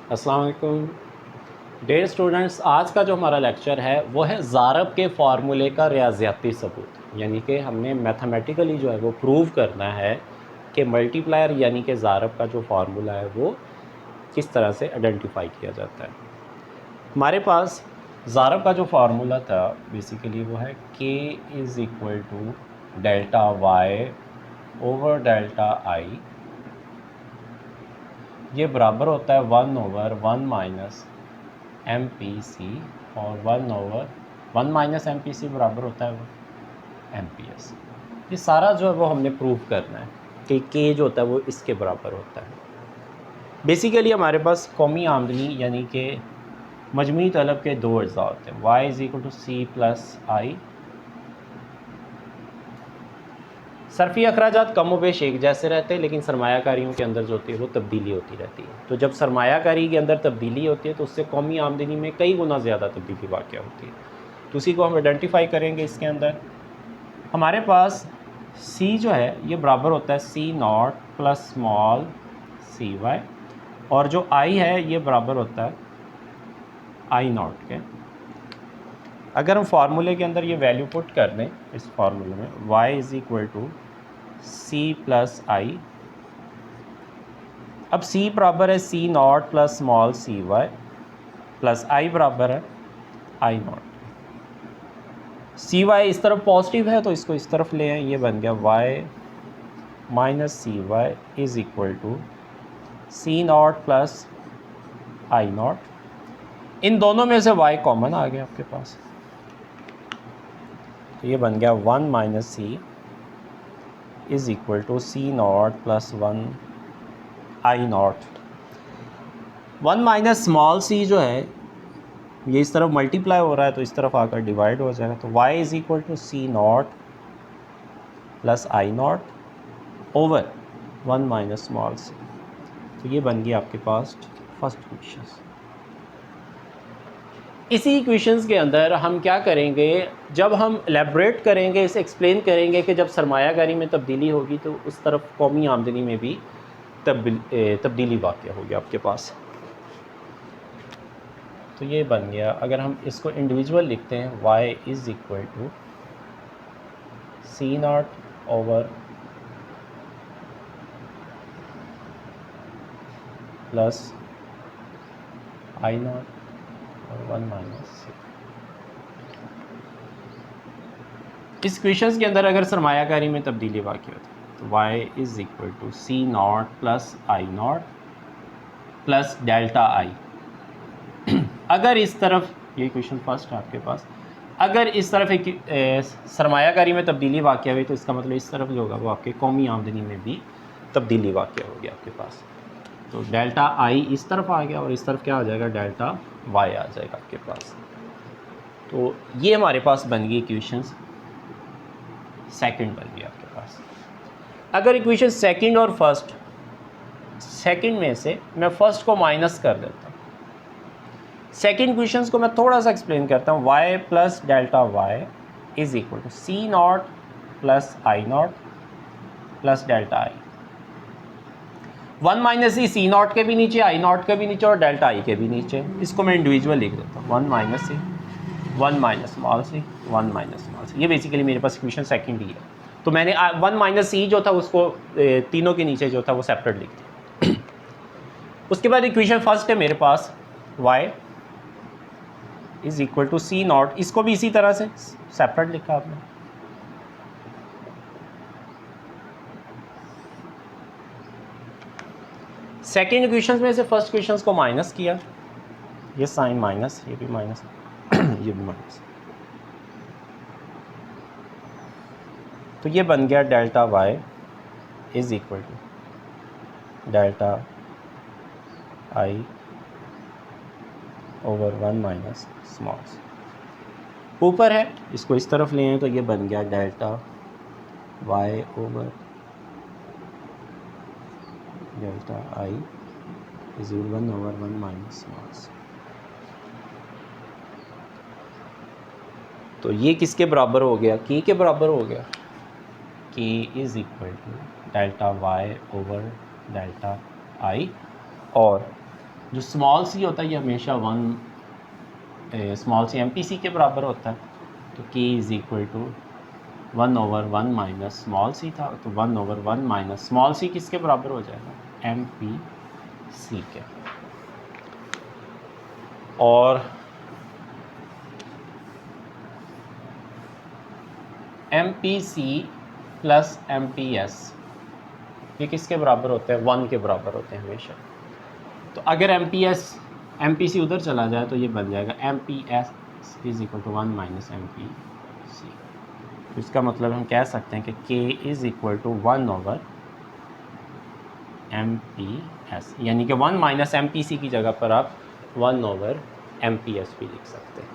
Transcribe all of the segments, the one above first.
अस्सलाम वालेकुम dear students. आज का जो हमारा लेक्चर है वो है ज़ारब के फार्मूले का रियाज़ियाती सबूत, यानी कि हमने मैथमेटिकली जो है वो प्रूव करना है कि मल्टीप्लायर यानी कि ज़ारब का जो फार्मूला है वो किस तरह से आइडेंटिफाई किया जाता है। हमारे पास ज़ारब का जो फार्मूला था बेसिकली वो है k is equal to delta Y over delta I, ये बराबर होता है 1/1 माइनस एम पी सी, और 1/1 माइनस एम पी सी बराबर होता है एम पी एस। ये सारा जो है वो हमने प्रूव करना है कि के जो होता है वो इसके बराबर होता है। बेसिकली हमारे पास कौमी आमदनी यानी कि मजमूई तलब के दो अज्जा होते हैं, y is equal to C plus I. सरफी अखराजात कम व बेश एक जैसे रहते हैं, लेकिन सरमायाकारियों के अंदर जो होती है वो तब्दीली होती रहती है। तो जब सरमायाकारी के अंदर तब्दीली होती है तो उससे कौमी आमदनी में कई गुना ज़्यादा तब्दीली वाक़या होती है। तो उसी को हम आइडेंटिफाई करेंगे। इसके अंदर हमारे पास C जो है ये बराबर होता है C0 प्लस स्मॉल cy, और जो I है ये बराबर होता है I0 के। अगर हम फार्मूले के अंदर ये वैल्यू पुट कर दें इस फार्मूले में, y is equal to C plus आई। अब C बराबर है C0 plus small cy plus I बराबर है I0। cy इस तरफ पॉजिटिव है तो इसको इस तरफ ले आए, ये बन गया y minus cy is equal to C0 plus I0। इन दोनों में से y कॉमन आ गया आपके पास, तो ये बन गया 1 minus C is equal to C0 plus 1 I0। 1 minus small C जो है ये इस तरफ मल्टीप्लाई हो रहा है तो इस तरफ आकर डिवाइड हो जाएगा, तो y is equal to C0 plus I0 over 1 minus small C. तो ये बन गई आपके पास फर्स्ट इक्वेशन। इसी इक्वेशंस के अंदर हम क्या करेंगे, जब हम एलेबरेट करेंगे, इसे एक्सप्लेन करेंगे कि जब सरमायाकारी में तब्दीली होगी तो उस तरफ कौमी आमदनी में भी तब्दीली वाक़या होगी आपके पास। तो ये बन गया, अगर हम इसको इंडिविजुअल लिखते हैं y is equal to C0 over plus I0 और 1 माइनस सी। इस क्वेश्चन के अंदर अगर सरमायाकारी में तब्दीली वाक़या होती है तो y is equal to C0 plus I0 plus delta I. अगर इस तरफ, ये क्वेश्चन फर्स्ट है आपके पास, अगर इस तरफ एक सरमायाकारी में तब्दीली वाक़या हुई तो इसका मतलब इस तरफ जो होगा वो आपके कौमी आमदनी में भी तब्दीली वाक़या होगी आपके पास। तो डेल्टा आई इस तरफ आ गया और इस तरफ क्या आ जाएगा, डेल्टा वाई आ जाएगा आपके पास। तो ये हमारे पास बन गई इक्वेशन सेकंड बन गई आपके पास। अगर इक्वेशन सेकंड और फर्स्ट, सेकंड में से मैं फर्स्ट को माइनस कर देता हूँ, सेकंड इक्वेशंस को मैं थोड़ा सा एक्सप्लेन करता हूँ। y plus delta Y is equal to C0 plus I0 plus delta I. 1 minus C0 के भी नीचे, I0 के भी नीचे और डेल्टा आई के भी नीचे। इसको मैं इंडिविजुअल लिख देता हूँ, 1 माइनस C, 1 माइनस स्मॉल सी, 1 माइनस स्मॉल सी। ये बेसिकली मेरे पास इक्वेशन सेकंड ही है। तो मैंने 1 माइनस C जो था उसको तीनों के नीचे जो था वो सेपरेट लिख दिया। उसके बाद इक्वेशन फर्स्ट है मेरे पास y is equal to C0, इसको भी इसी तरह से सेपरेट लिखा आपने। सेकेंड इक्वेशन में से फर्स्ट इक्वेशन को माइनस किया, ये साइन माइनस, ये भी माइनस ये भी माइनस, तो ये बन गया delta Y is equal to delta I over 1 minus small. ऊपर है इसको इस तरफ ले आए तो ये बन गया delta Y over delta I is 1 over 1 minus small. तो ये किसके बराबर हो गया, की के बराबर हो गया। की is equal to delta Y over delta I, और जो स्मॉल सी होता है ये हमेशा स्मॉल सी MPC के बराबर होता है। तो K is equal to 1/1 minus small C था, तो 1/1 माइनस स्मॉल सी किसके बराबर हो जाएगा, MPC के। और MPC प्लस MPS ये किसके बराबर होते हैं, 1 के बराबर होते हैं हमेशा। तो अगर MPC उधर चला जाए तो ये बन जाएगा MPS is equal to 1 minus MPC। तो इसका मतलब हम कह सकते हैं कि K is equal to 1/MPS, यानी कि 1 माइनस MPC की जगह पर आप 1/MPS भी लिख सकते हैं।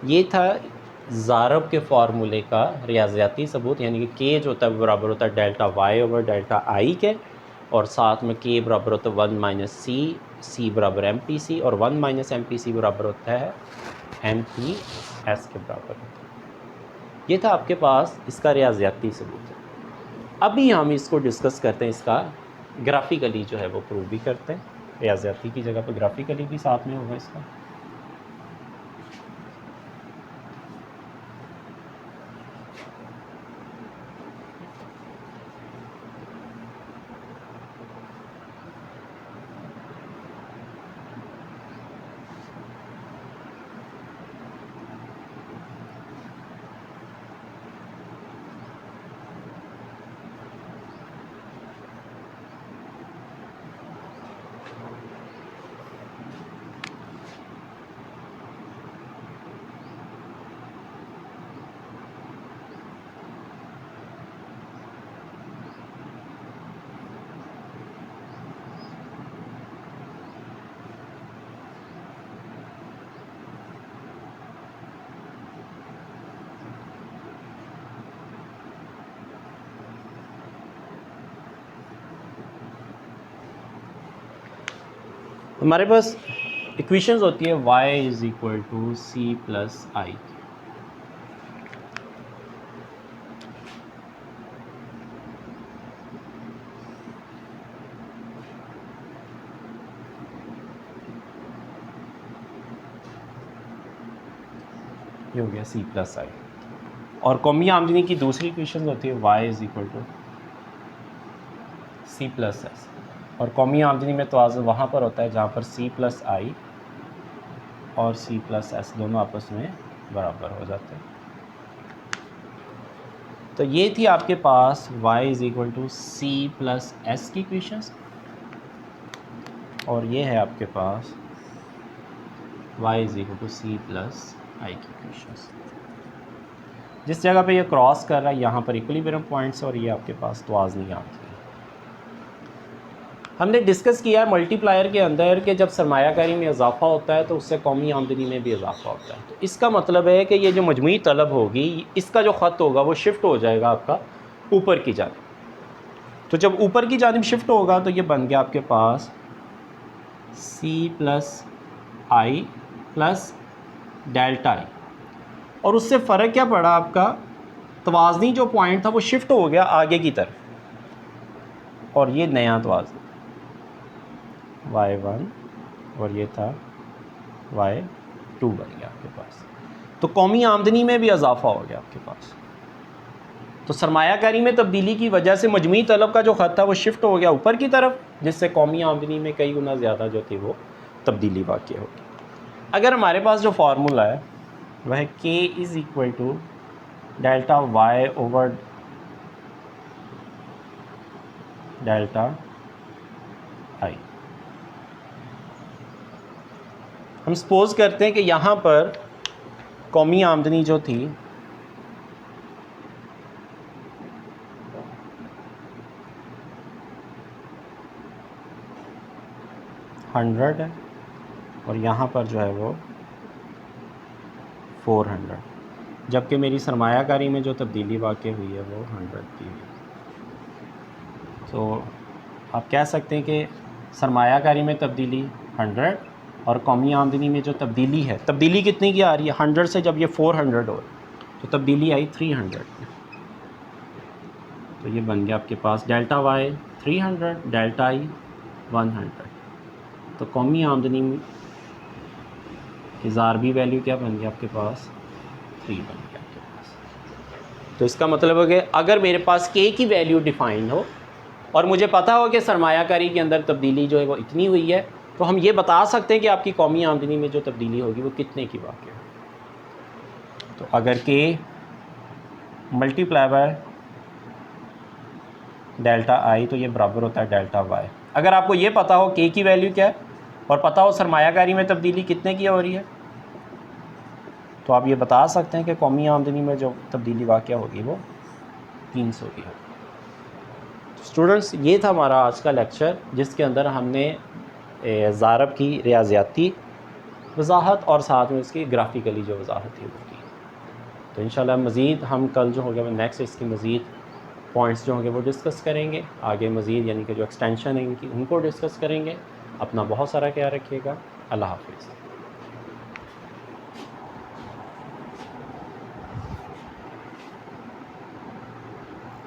ये था ज़ारब के फार्मूले का रियाज़ियाती सबूत, यानी कि K जो होता है बराबर होता है delta Y over delta I के, और साथ में K बराबर होता है 1 माइनस C बराबर MPC, और 1 माइनस MPC बराबर होता है MPS के बराबर होता है। ये था आपके पास इसका रियाज़ियाती सबूत है। अभी हम इसको डिस्कस करते हैं, इसका ग्राफिकली जो है वो प्रूव भी करते हैं। रियाज़ियाती की जगह पर ग्राफिकली भी साथ में होगा इसका। हमारे पास इक्वेशंस होती है y is equal to C plus I। ये हो गया C प्लस I। और कौमी आमदनी की दूसरी इक्वेशन होती है y is equal to C plus S। और कौमी आमदनी में तवाज़ुन वहाँ पर होता है जहाँ पर C प्लस I और C प्लस S दोनों आपस में बराबर हो जाते हैं। तो ये थी आपके पास y is equal to C plus S की इक्वेशंस, और ये है आपके पास y is equal to C plus I की इक्वेशंस। जिस जगह पे ये क्रॉस कर रहा है यहाँ पर इक्विलिब्रियम पॉइंट्स, और ये आपके पास तवाज़नी आती है। हमने डिस्कस किया है मल्टीप्लायर के अंदर कि जब सरमायाकारी में इजाफा होता है तो उससे कौमी आमदनी में भी इजाफा होता है। तो इसका मतलब है कि ये जो मजमूई तलब होगी, इसका जो ख़त होगा वो शिफ्ट हो जाएगा आपका ऊपर की जानिब। तो जब ऊपर की जानिब शिफ्ट होगा तो ये बन गया आपके पास C plus I plus delta I, और उससे फ़र्क क्या पड़ा, आपका तवाज़नी जो पॉइंट था वो शिफ्ट हो गया आगे की तरफ, और ये नया तवाज़नी y1 और ये था y2 बन गया आपके पास। तो कौमी आमदनी में भी इजाफा हो गया आपके पास। तो सरमायाकारी में तब्दीली की वजह से मजमूई तलब का जो ख़त था वो शिफ्ट हो गया ऊपर की तरफ, जिससे कौमी आमदनी में कई गुना ज़्यादा जो थी वो तब्दीली वाक़ई होगी। अगर हमारे पास जो फार्मूला है वह K is equal to delta Y over delta I। हम सपोज़ करते हैं कि यहाँ पर कौमी आमदनी जो थी $100 है, और यहाँ पर जो है वो 400, जबकि मेरी सरमायाकारी में जो तब्दीली वाक़ई हुई है वो 100 की हुई। तो आप कह सकते हैं कि सरमायाकारी में तब्दीली 100 और कौमी आमदनी में जो तब्दीली है, तब्दीली कितनी की आ रही है, 100 से जब ये 400 हो तो तब्दीली आई 300। तो ये बन गया आपके पास डेल्टा Y 300 डेल्टा I 100। तो कौमी आमदनी में इज़ारबी वैल्यू क्या बन गई आपके पास 3 बन गया आपके पास। तो इसका मतलब है कि अगर मेरे पास के की वैल्यू डिफाइंड हो और मुझे पता हो कि सरमायाकारी के अंदर तब्दीली जो है वो इतनी हुई है, तो हम ये बता सकते हैं कि आपकी कौमी आमदनी में जो तब्दीली होगी वो कितने की वाक़ई होगी। तो अगर के मल्टीप्लाई बाय डेल्टा आई तो ये बराबर होता है डेल्टा वाई। अगर आपको ये पता हो के की वैल्यू क्या है और पता हो सरमायाकारी में तब्दीली कितने की हो रही है, तो आप ये बता सकते हैं कि कौमी आमदनी में जो तब्दीली वाक़या होगी वो 300 की होगी। स्टूडेंट्स, ये था हमारा आज का लेक्चर जिसके अंदर हमने ज़ारब की रियाज़ियाती वजाहत और साथ में इसकी ग्राफिकली जो वजाहत थी वो की। तो इंशाल्लाह मज़ीद हम कल जो होगा नेक्स्ट इसकी मज़ीद पॉइंट्स जो होंगे वो डिस्कस करेंगे आगे मज़ीद, यानी कि जो एक्सटेंशन है इनकी उनको डिस्कस करेंगे। अपना बहुत सारा ख्याल रखिएगा। अल्लाह हाफ़िज़।